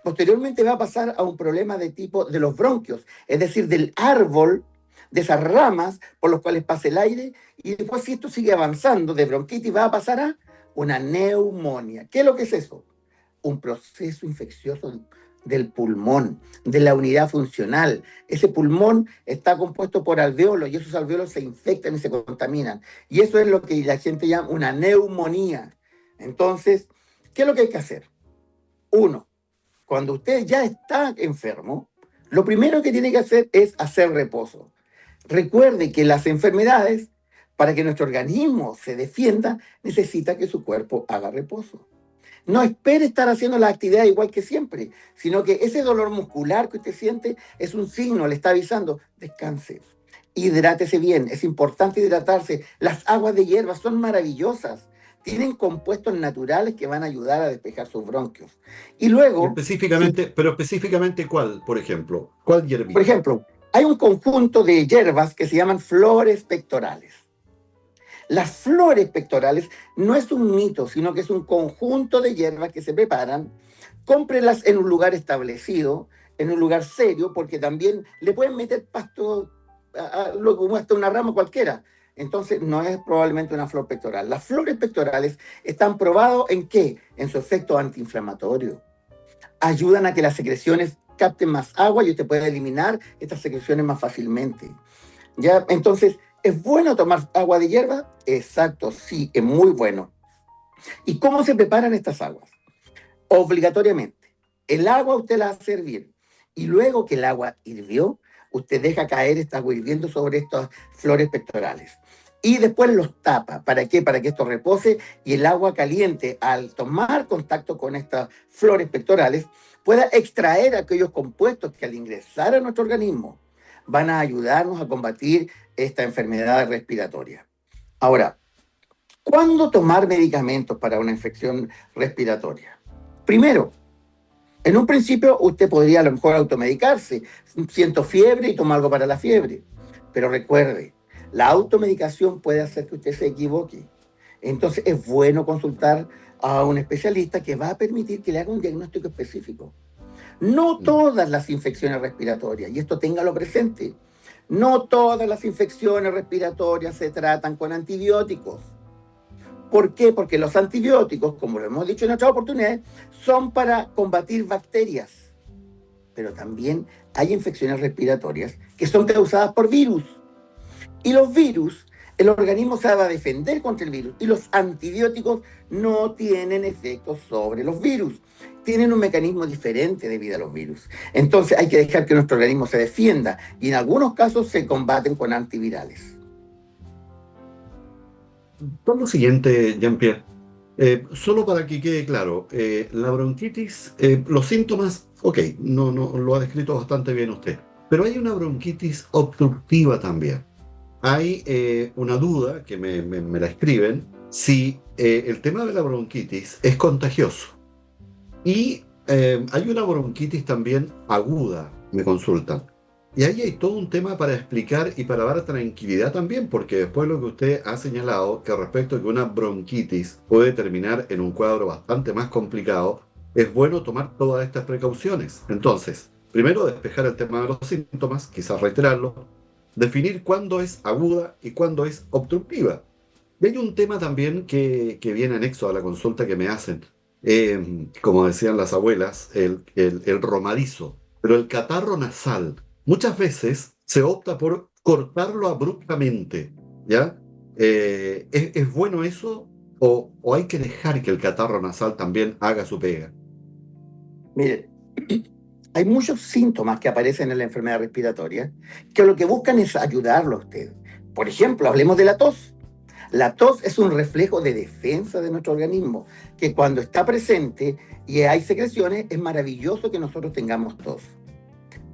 posteriormente va a pasar a un problema de tipo de los bronquios, es decir, del árbol, de esas ramas por los cuales pasa el aire, y después si esto sigue avanzando de bronquitis va a pasar a una neumonía. ¿Qué es lo que es eso? Un proceso infeccioso del pulmón, de la unidad funcional. Ese pulmón está compuesto por alveolos y esos alveolos se infectan y se contaminan. Y eso es lo que la gente llama una neumonía. Entonces, ¿qué es lo que hay que hacer? Uno, cuando usted ya está enfermo, lo primero que tiene que hacer es hacer reposo. Recuerde que las enfermedades, para que nuestro organismo se defienda, necesita que su cuerpo haga reposo. No espere estar haciendo la actividad igual que siempre, sino que ese dolor muscular que usted siente es un signo, le está avisando, descanse, hidrátese bien, es importante hidratarse. Las aguas de hierba son maravillosas, tienen compuestos naturales que van a ayudar a despejar sus bronquios. Y Y luego, si, específicamente, pero específicamente ¿cuál, por ejemplo? ¿Cuál por hierbita? ejemplo, hay un conjunto de hierbas que se llaman flores pectorales. Las flores pectorales no es un mito, sino que es un conjunto de hierbas que se preparan. Cómprelas en un lugar establecido, en un lugar serio, porque también le pueden meter pasto lo como hasta una rama cualquiera. Entonces no es probablemente una flor pectoral. Las flores pectorales están probadas en qué? En su efecto antiinflamatorio. Ayudan a que las secreciones capten más agua y usted puede eliminar estas secreciones más fácilmente. ¿Ya? Entonces, ¿es bueno tomar agua de hierba? Exacto, sí, es muy bueno. ¿Y cómo se preparan estas aguas? Obligatoriamente. El agua usted la hace hervir y luego que el agua hirvió, usted deja caer esta agua hirviendo sobre estas flores pectorales. Y después los tapa. ¿Para qué? Para que esto repose y el agua caliente, al tomar contacto con estas flores pectorales, pueda extraer aquellos compuestos que al ingresar a nuestro organismo van a ayudarnos a combatir esta enfermedad respiratoria. Ahora, ¿cuándo tomar medicamentos para una infección respiratoria? Primero, en un principio usted podría a lo mejor automedicarse. Siento fiebre y tomo algo para la fiebre. Pero recuerde, la automedicación puede hacer que usted se equivoque. Entonces es bueno consultar a un especialista que va a permitir que le haga un diagnóstico específico. No todas las infecciones respiratorias, y esto téngalo presente, no todas las infecciones respiratorias se tratan con antibióticos. ¿Por qué? Porque los antibióticos, como lo hemos dicho en otras oportunidades, son para combatir bacterias. Pero también hay infecciones respiratorias que son causadas por virus. Y los virus, el organismo se va a defender contra el virus. Y los antibióticos no tienen efectos sobre los virus. Tienen un mecanismo diferente debido a los virus. Entonces hay que dejar que nuestro organismo se defienda. Y en algunos casos se combaten con antivirales. Por lo siguiente, Jean-Pierre, solo para que quede claro, la bronquitis, los síntomas, ok, no, lo ha descrito bastante bien usted. Pero hay una bronquitis obstructiva también. Hay una duda que me la escriben, si el tema de la bronquitis es contagioso. Y hay una bronquitis también aguda, me consultan. Y ahí hay todo un tema para explicar y para dar tranquilidad también, porque después lo que usted ha señalado, que respecto a que una bronquitis puede terminar en un cuadro bastante más complicado, es bueno tomar todas estas precauciones. Entonces, primero despejar el tema de los síntomas, quizás reiterarlo, definir cuándo es aguda y cuándo es obstructiva. Y hay un tema también que viene anexo a la consulta que me hacen, como decían las abuelas, el romadizo, pero el catarro nasal. Muchas veces se opta por cortarlo abruptamente, ¿ya? ¿Es bueno eso o hay que dejar que el catarro nasal también haga su pega? Mire, hay muchos síntomas que aparecen en la enfermedad respiratoria que lo que buscan es ayudarlo a usted. Por ejemplo, hablemos de la tos. La tos es un reflejo de defensa de nuestro organismo, que cuando está presente y hay secreciones, es maravilloso que nosotros tengamos tos.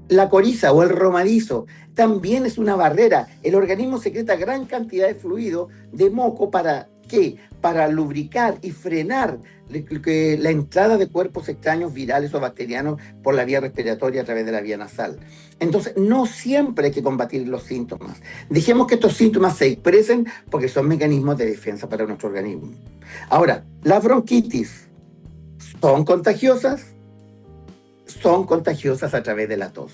La coriza o el romadizo también es una barrera. El organismo secreta gran cantidad de fluido de moco para ¿qué? Para lubricar y frenar la entrada de cuerpos extraños virales o bacterianos por la vía respiratoria a través de la vía nasal. Entonces, no siempre hay que combatir los síntomas. Dejemos que estos síntomas se expresen porque son mecanismos de defensa para nuestro organismo. Ahora, las bronquitis son contagiosas, a través de la tos.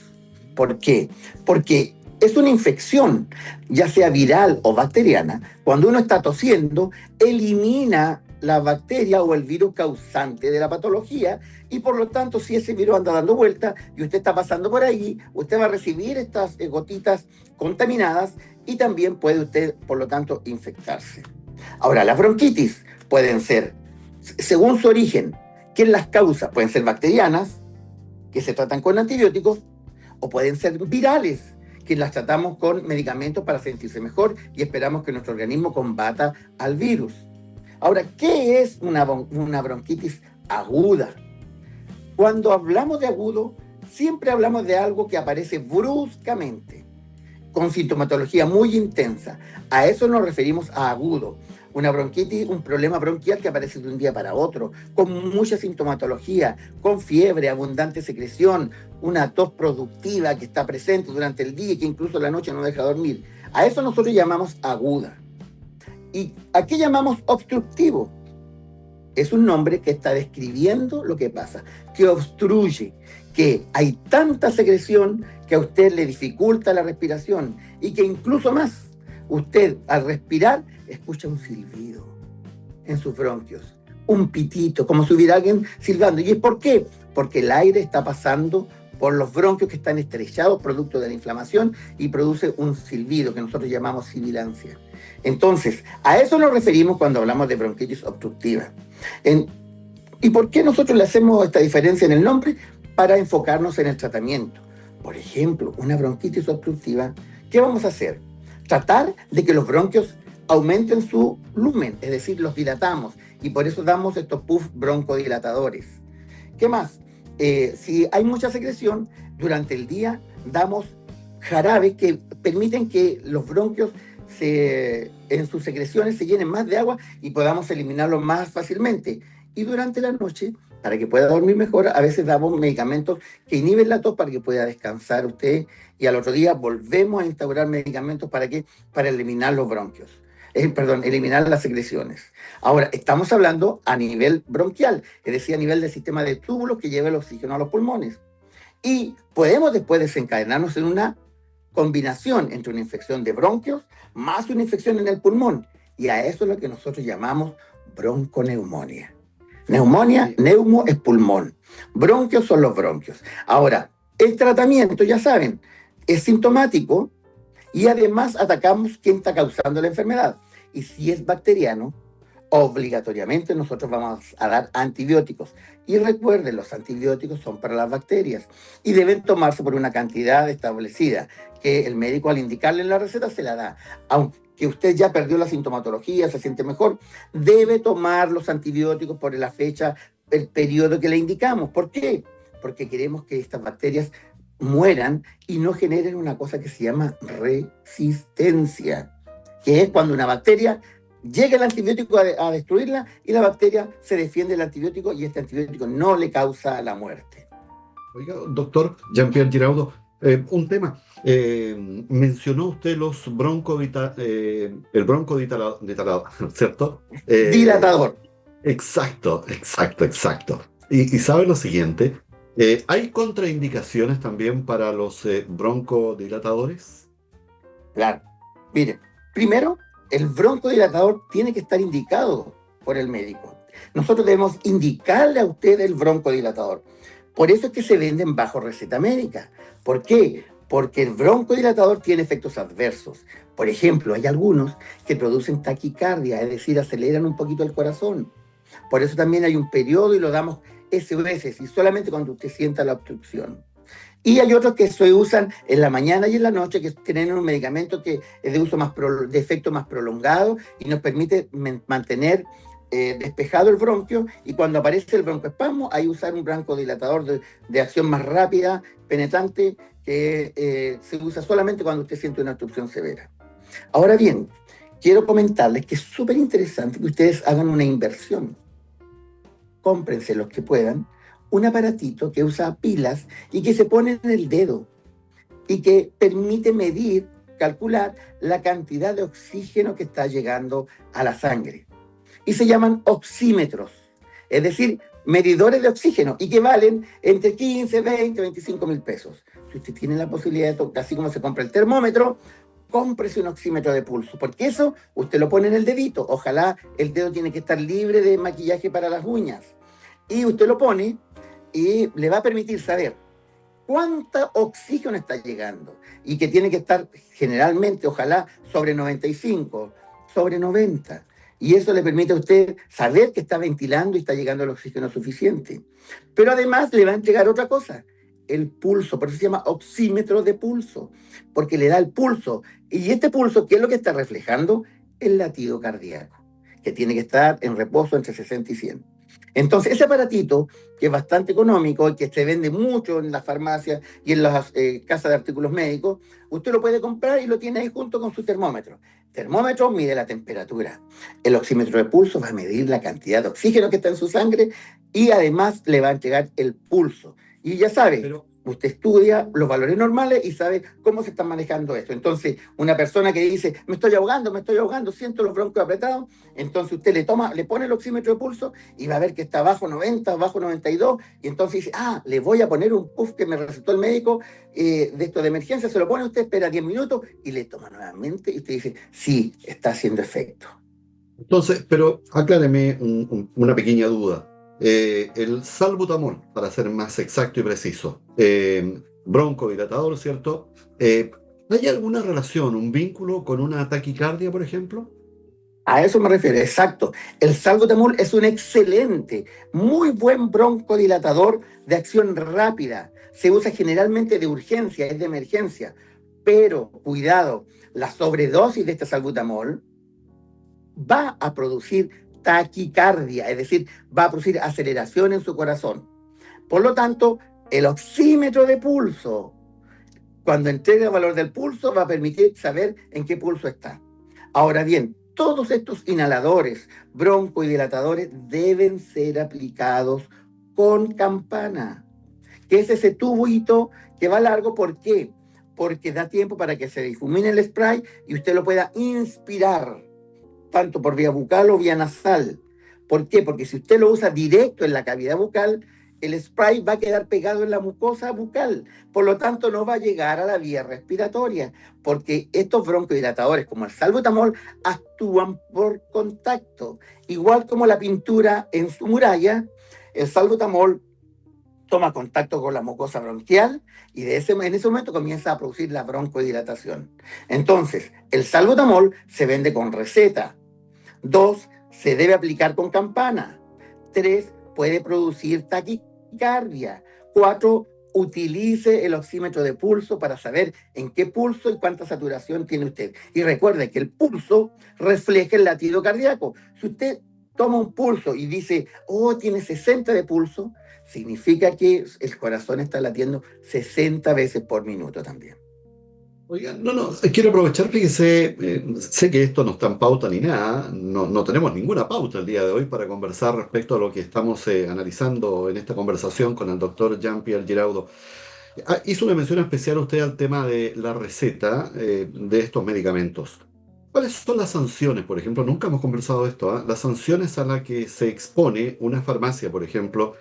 ¿Por qué? Porque es una infección, ya sea viral o bacteriana. Cuando uno está tosiendo, elimina la bacteria o el virus causante de la patología y por lo tanto, si ese virus anda dando vuelta y usted está pasando por ahí, usted va a recibir estas gotitas contaminadas y también puede usted, por lo tanto, infectarse. Ahora, las bronquitis pueden ser, según su origen, ¿quién las causa? Pueden ser bacterianas, que se tratan con antibióticos, o pueden ser virales, que las tratamos con medicamentos para sentirse mejor y esperamos que nuestro organismo combata al virus. Ahora, ¿qué es una bronquitis aguda? Cuando hablamos de agudo, siempre hablamos de algo que aparece bruscamente, con sintomatología muy intensa. A eso nos referimos a agudo. Una bronquitis, un problema bronquial que aparece de un día para otro, con mucha sintomatología, con fiebre, abundante secreción, una tos productiva que está presente durante el día y que incluso la noche no deja dormir. A eso nosotros llamamos aguda. ¿Y a qué llamamos obstructivo? Es un nombre que está describiendo lo que pasa, que obstruye, que hay tanta secreción que a usted le dificulta la respiración y que incluso más, usted al respirar escucha un silbido en sus bronquios, un pitito, como si hubiera alguien silbando. ¿Y es por qué? Porque el aire está pasando por los bronquios que están estrechados producto de la inflamación y produce un silbido que nosotros llamamos sibilancia. Entonces, a eso nos referimos cuando hablamos de bronquitis obstructiva. ¿Y por qué nosotros le hacemos esta diferencia en el nombre? Para enfocarnos en el tratamiento. Por ejemplo, una bronquitis obstructiva, ¿qué vamos a hacer? Tratar de que los bronquios aumenten su lumen, es decir, los dilatamos, y por eso damos estos puffs broncodilatadores. ¿Qué más? Si hay mucha secreción, durante el día damos jarabes que permiten que los bronquios en sus secreciones se llenen más de agua y podamos eliminarlos más fácilmente. Y durante la noche, para que pueda dormir mejor, a veces damos medicamentos que inhiben la tos para que pueda descansar usted y al otro día volvemos a instaurar medicamentos para eliminar los bronquios. Eliminar las secreciones. Ahora, estamos hablando a nivel bronquial, es decir, a nivel del sistema de túbulos que lleva el oxígeno a los pulmones. Y podemos después desencadenarnos en una combinación entre una infección de bronquios más una infección en el pulmón. Y a eso es lo que nosotros llamamos bronconeumonía. Neumonía, neumo es pulmón. Bronquios son los bronquios. Ahora, el tratamiento, ya saben, es sintomático y además atacamos quién está causando la enfermedad. Y si es bacteriano, obligatoriamente nosotros vamos a dar antibióticos. Y recuerden, los antibióticos son para las bacterias y deben tomarse por una cantidad establecida, que el médico al indicarle en la receta se la da. Aunque usted ya perdió la sintomatología, se siente mejor, debe tomar los antibióticos por la fecha, el periodo que le indicamos. ¿Por qué? Porque queremos que estas bacterias mueran y no generen una cosa que se llama resistencia, que es cuando una bacteria llega el antibiótico a destruirla y la bacteria se defiende del antibiótico y este antibiótico no le causa la muerte. Oiga, doctor Jean-Pierre Giraudo, un tema. Mencionó usted el broncodilatador, ¿cierto? Dilatador. Exacto, exacto, exacto. Y sabe lo siguiente, ¿hay contraindicaciones también para los broncodilatadores? Claro. Mire, primero, el broncodilatador tiene que estar indicado por el médico. Nosotros debemos indicarle a usted el broncodilatador. Por eso es que se venden bajo receta médica. ¿Por qué? Porque el broncodilatador tiene efectos adversos. Por ejemplo, hay algunos que producen taquicardia, es decir, aceleran un poquito el corazón. Por eso también hay un periodo y lo damos SOS, y solamente cuando usted sienta la obstrucción. Y hay otros que se usan en la mañana y en la noche, que tienen un medicamento que es de uso de efecto más prolongado y nos permite mantener despejado el bronquio, y cuando aparece el broncoespasmo, hay usar un broncodilatador de acción más rápida, penetrante, que se usa solamente cuando usted siente una obstrucción severa. Ahora bien, quiero comentarles que es súper interesante que ustedes hagan una inversión. Cómprense los que puedan un aparatito que usa pilas y que se pone en el dedo y que permite medir, calcular la cantidad de oxígeno que está llegando a la sangre. Y se llaman oxímetros, es decir, medidores de oxígeno, y que valen entre 15, 20, 25 mil pesos. Si usted tiene la posibilidad de, así como se compra el termómetro, cómprese un oxímetro de pulso, porque eso usted lo pone en el dedito. Ojalá el dedo tiene que estar libre de maquillaje para las uñas. Y usted lo pone y le va a permitir saber cuánto oxígeno está llegando, y que tiene que estar generalmente, ojalá, sobre 95, sobre 90. Y eso le permite a usted saber que está ventilando y está llegando el oxígeno suficiente. Pero además le va a entregar otra cosa, el pulso. Por eso se llama oxímetro de pulso, porque le da el pulso. Y este pulso, ¿qué es lo que está reflejando? El latido cardíaco, que tiene que estar en reposo entre 60 y 100. Entonces, ese aparatito, que es bastante económico y que se vende mucho en las farmacias y en las casas de artículos médicos, usted lo puede comprar y lo tiene ahí junto con su termómetro. Termómetro mide la temperatura. El oxímetro de pulso va a medir la cantidad de oxígeno que está en su sangre y además le va a entregar el pulso. Y ya sabe, Pero, usted estudia los valores normales y sabe cómo se está manejando esto. Entonces, una persona que dice, me estoy ahogando, siento los bronquios apretados, entonces usted le pone el oxímetro de pulso y va a ver que está bajo 90, bajo 92, y entonces dice, le voy a poner un puff que me recetó el médico de esto de emergencia, se lo pone usted, espera 10 minutos y le toma nuevamente y usted dice, sí, está haciendo efecto. entonces, pero acláreme una pequeña duda. El salbutamol, para ser más exacto y preciso, broncodilatador, ¿cierto? ¿Hay alguna relación, un vínculo con una taquicardia, por ejemplo? A eso me refiero, exacto. El salbutamol es un excelente, muy buen broncodilatador de acción rápida. Se usa generalmente de urgencia, es de emergencia. Pero, cuidado, la sobredosis de este salbutamol va a producir taquicardia, es decir, va a producir aceleración en su corazón. Por lo tanto, el oxímetro de pulso, cuando entregue el valor del pulso, va a permitir saber en qué pulso está. Ahora bien, todos estos inhaladores, broncodilatadores, deben ser aplicados con campana, que es ese tubito que va largo. ¿Por qué? Porque da tiempo para que se difumine el spray y usted lo pueda inspirar, tanto por vía bucal o vía nasal. ¿Por qué? Porque si usted lo usa directo en la cavidad bucal, el spray va a quedar pegado en la mucosa bucal, por lo tanto no va a llegar a la vía respiratoria, porque estos broncodilatadores, como el salbutamol, actúan por contacto. Igual como la pintura en su muralla, el salbutamol toma contacto con la mucosa bronquial y en ese momento comienza a producir la broncodilatación. Entonces, el salbutamol se vende con receta. 2, se debe aplicar con campana. 3, puede producir taquicardia. 4, utilice el oxímetro de pulso para saber en qué pulso y cuánta saturación tiene usted. Y recuerde que el pulso refleja el latido cardíaco. Si usted toma un pulso y dice, oh, tiene 60 de pulso, significa que el corazón está latiendo 60 veces por minuto también. Oigan, no, quiero aprovechar, fíjese, sé que esto no está en pauta ni nada, no tenemos ninguna pauta el día de hoy para conversar respecto a lo que estamos analizando en esta conversación con el doctor Jean-Pierre Giraudo. Hizo una mención especial usted al tema de la receta de estos medicamentos. ¿Cuáles son las sanciones, por ejemplo? Nunca hemos conversado de esto, ¿ah? Las sanciones a las que se expone una farmacia, por ejemplo,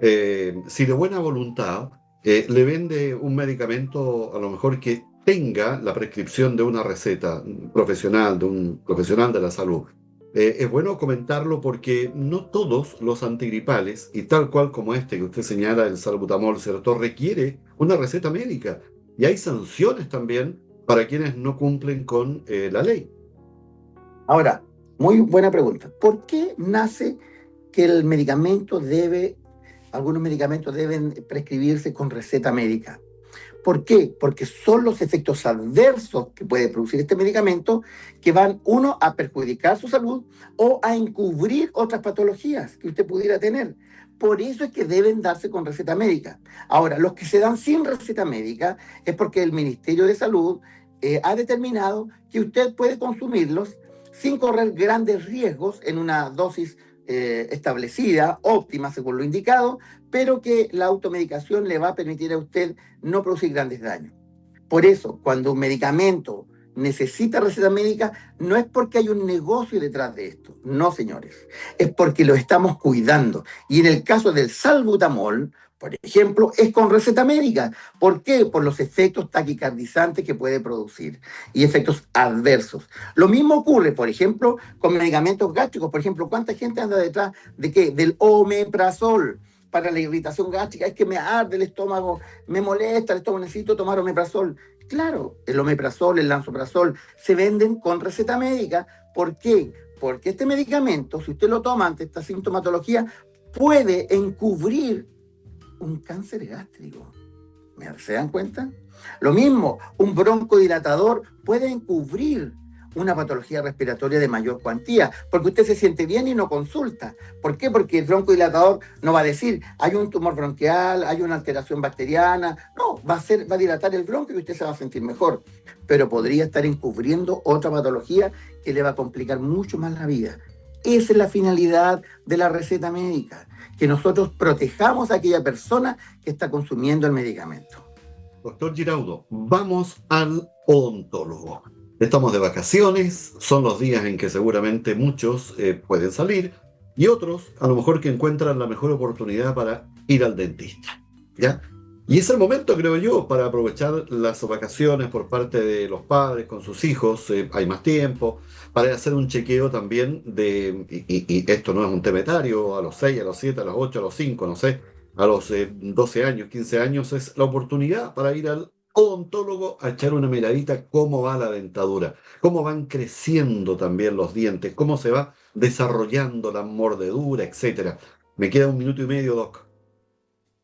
si de buena voluntad le vende un medicamento a lo mejor que tenga la prescripción de una receta profesional, de un profesional de la salud. Es bueno comentarlo porque no todos los antigripales, y tal cual como este que usted señala, el salbutamol, ¿cierto?, requiere una receta médica. Y hay sanciones también para quienes no cumplen con la ley. Ahora, muy buena pregunta. ¿Por qué nace que algunos medicamentos deben prescribirse con receta médica? ¿Por qué? Porque son los efectos adversos que puede producir este medicamento que van, uno, a perjudicar su salud o a encubrir otras patologías que usted pudiera tener. Por eso es que deben darse con receta médica. Ahora, los que se dan sin receta médica es porque el Ministerio de Salud ha determinado que usted puede consumirlos sin correr grandes riesgos en una dosis establecida, óptima según lo indicado, pero que la automedicación le va a permitir a usted no producir grandes daños. Por eso, cuando un medicamento necesita receta médica, no es porque hay un negocio detrás de esto, no, señores, es porque lo estamos cuidando. Y en el caso del salbutamol, por ejemplo, es con receta médica. ¿Por qué? Por los efectos taquicardizantes que puede producir y efectos adversos. Lo mismo ocurre, por ejemplo, con medicamentos gástricos. Por ejemplo, ¿cuánta gente anda detrás de qué? Del omeprazol para la irritación gástrica. Es que me arde el estómago, me molesta el estómago, necesito tomar omeprazol. Claro, el omeprazol, el lansoprazol se venden con receta médica. ¿Por qué? Porque este medicamento, si usted lo toma ante esta sintomatología, puede encubrir un cáncer gástrico. ¿Se dan cuenta? Lo mismo, un broncodilatador puede encubrir una patología respiratoria de mayor cuantía, porque usted se siente bien y no consulta. ¿Por qué? Porque el broncodilatador no va a decir, hay un tumor bronquial, hay una alteración bacteriana. No, va a dilatar el bronquio y usted se va a sentir mejor. Pero podría estar encubriendo otra patología que le va a complicar mucho más la vida. Esa es la finalidad de la receta médica, que nosotros protejamos a aquella persona que está consumiendo el medicamento. Doctor Giraudo, vamos al odontólogo. Estamos de vacaciones, son los días en que seguramente muchos pueden salir y otros a lo mejor que encuentran la mejor oportunidad para ir al dentista, ¿ya? Y es el momento, creo yo, para aprovechar las vacaciones por parte de los padres con sus hijos, hay más tiempo, para hacer un chequeo también y esto no es un temetario, a los 6, a los 7, a los 8, a los 5, no sé, a los 12 años, 15 años, es la oportunidad para ir al odontólogo a echar una miradita cómo va la dentadura, cómo van creciendo también los dientes, cómo se va desarrollando la mordedura, etcétera. Me queda 1 minuto y medio, Doc.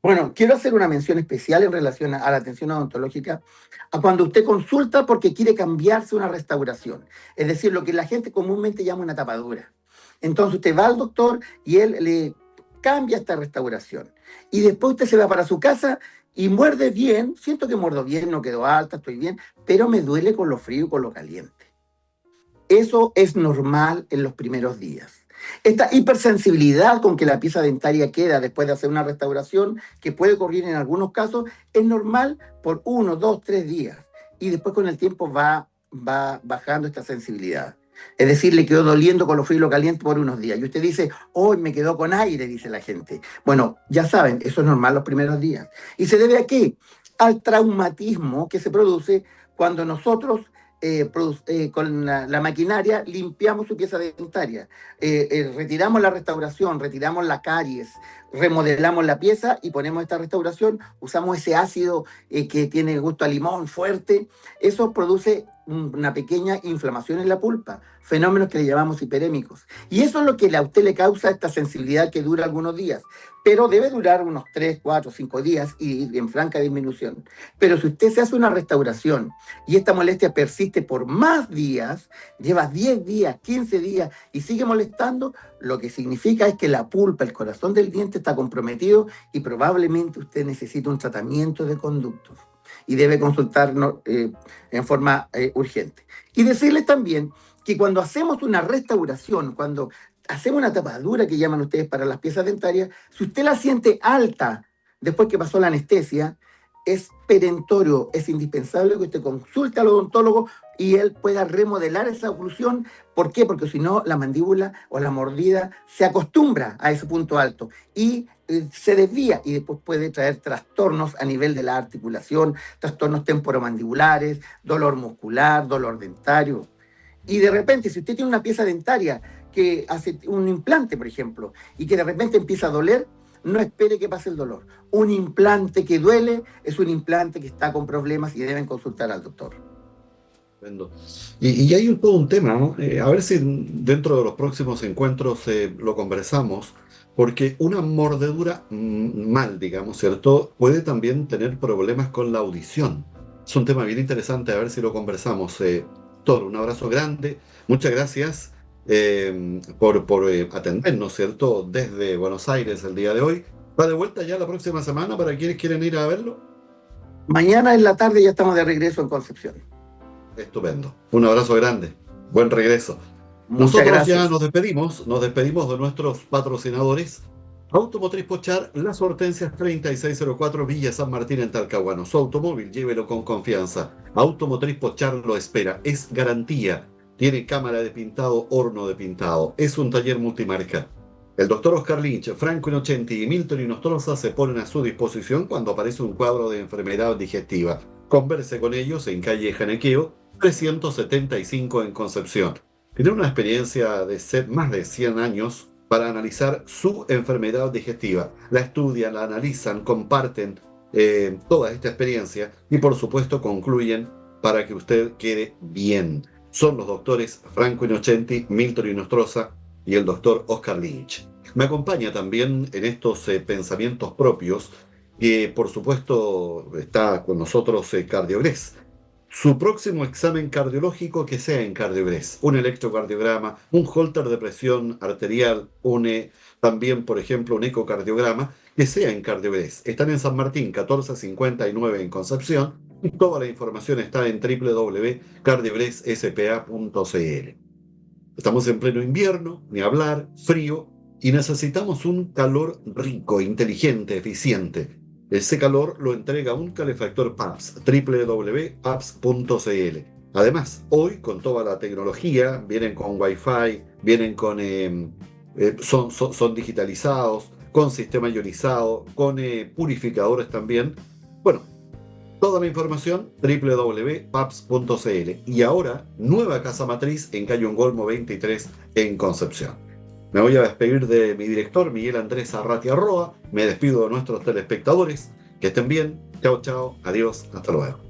Bueno, quiero hacer una mención especial en relación a la atención odontológica, a cuando usted consulta porque quiere cambiarse una restauración, es decir, lo que la gente comúnmente llama una tapadura. Entonces usted va al doctor y él le cambia esta restauración. Y después usted se va para su casa y muerde bien, siento que muerdo bien, no quedó alta, estoy bien, pero me duele con lo frío y con lo caliente. Eso es normal en los primeros días. Esta hipersensibilidad con que la pieza dentaria queda después de hacer una restauración, que puede ocurrir en algunos casos, es normal por 1, 2, 3 días. Y después con el tiempo va bajando esta sensibilidad. Es decir, le quedó doliendo con lo frío y lo caliente por unos días. Y usted dice, hoy me quedó con aire, dice la gente. Bueno, ya saben, eso es normal los primeros días. ¿Y se debe a qué? Al traumatismo que se produce cuando nosotros con la maquinaria limpiamos su pieza dentaria, retiramos la restauración, retiramos la caries, remodelamos la pieza y ponemos esta restauración, usamos ese ácido que tiene gusto a limón fuerte. Eso produce una pequeña inflamación en la pulpa, fenómenos que le llamamos hiperémicos. Y eso es lo que a usted le causa esta sensibilidad que dura algunos días, pero debe durar unos 3, 4, 5 días y en franca disminución. Pero si usted se hace una restauración y esta molestia persiste por más días, lleva 10 días, 15 días y sigue molestando, lo que significa es que la pulpa, el corazón del diente está comprometido y probablemente usted necesita un tratamiento de conductos y debe consultarnos en forma urgente. Y decirles también que cuando hacemos una restauración, cuando hacemos una tapadura que llaman ustedes para las piezas dentarias, si usted la siente alta después que pasó la anestesia, es perentorio, es indispensable que usted consulte al odontólogo y él pueda remodelar esa oclusión. ¿Por qué? Porque si no, la mandíbula o la mordida se acostumbra a ese punto alto y se desvía y después puede traer trastornos a nivel de la articulación, trastornos temporomandibulares, dolor muscular, dolor dentario. Y de repente, si usted tiene una pieza dentaria que hace un implante, por ejemplo, y que de repente empieza a doler, no espere que pase el dolor. Un implante que duele es un implante que está con problemas y deben consultar al doctor. Y hay todo un tema, ¿no? A ver si dentro de los próximos encuentros lo conversamos, porque una mordedura mal, digamos, ¿cierto? Puede también tener problemas con la audición. Es un tema bien interesante, a ver si lo conversamos. Thor, un abrazo grande, muchas gracias por atendernos, ¿cierto? Desde Buenos Aires el día de hoy. ¿Va de vuelta ya la próxima semana para quienes quieren ir a verlo? Mañana en la tarde ya estamos de regreso en Concepción. Estupendo. Un abrazo grande. Buen regreso. Muchas Nosotros gracias. ya nos despedimos de nuestros patrocinadores. Automotriz Pochar, Las Hortensias 3604 Villa San Martín en Talcahuano. Su automóvil, llévelo con confianza. Automotriz Pochar lo espera, es garantía. Tiene cámara de pintado, horno de pintado. Es un taller multimarca. El doctor Oscar Lynch, Franco Innocenti y Milton Inostroza se ponen a su disposición cuando aparece un cuadro de enfermedad digestiva. Converse con ellos en calle Janequeo, 375 en Concepción. Tienen una experiencia de más de 100 años para analizar su enfermedad digestiva. La estudian, la analizan, comparten toda esta experiencia y por supuesto concluyen para que usted quede bien. Son los doctores Franco Innocenti, Milton Inostroza y el doctor Oscar Lynch. Me acompaña también en estos pensamientos propios que por supuesto está con nosotros Cardiogres. Su próximo examen cardiológico que sea en Cardiogres, un electrocardiograma, un holter de presión arterial, también, por ejemplo, un ecocardiograma, que sea en Cardiogres. Están en San Martín, 1459 en Concepción, y toda la información está en www.cardiogresSPA.cl. Estamos en pleno invierno, ni hablar, frío, y necesitamos un calor rico, inteligente, eficiente. Ese calor lo entrega un calefactor PAPS, www.paps.cl. Además, hoy con toda la tecnología, vienen con Wi-Fi, vienen con son digitalizados, con sistema ionizado, con purificadores también. Bueno, toda la información www.paps.cl. Y ahora, nueva casa matriz en calle Ongolmo 23 en Concepción. Me voy a despedir de mi director, Miguel Andrés Arratia Roa. Me despido de nuestros telespectadores. Que estén bien. Chao, chao. Adiós. Hasta luego.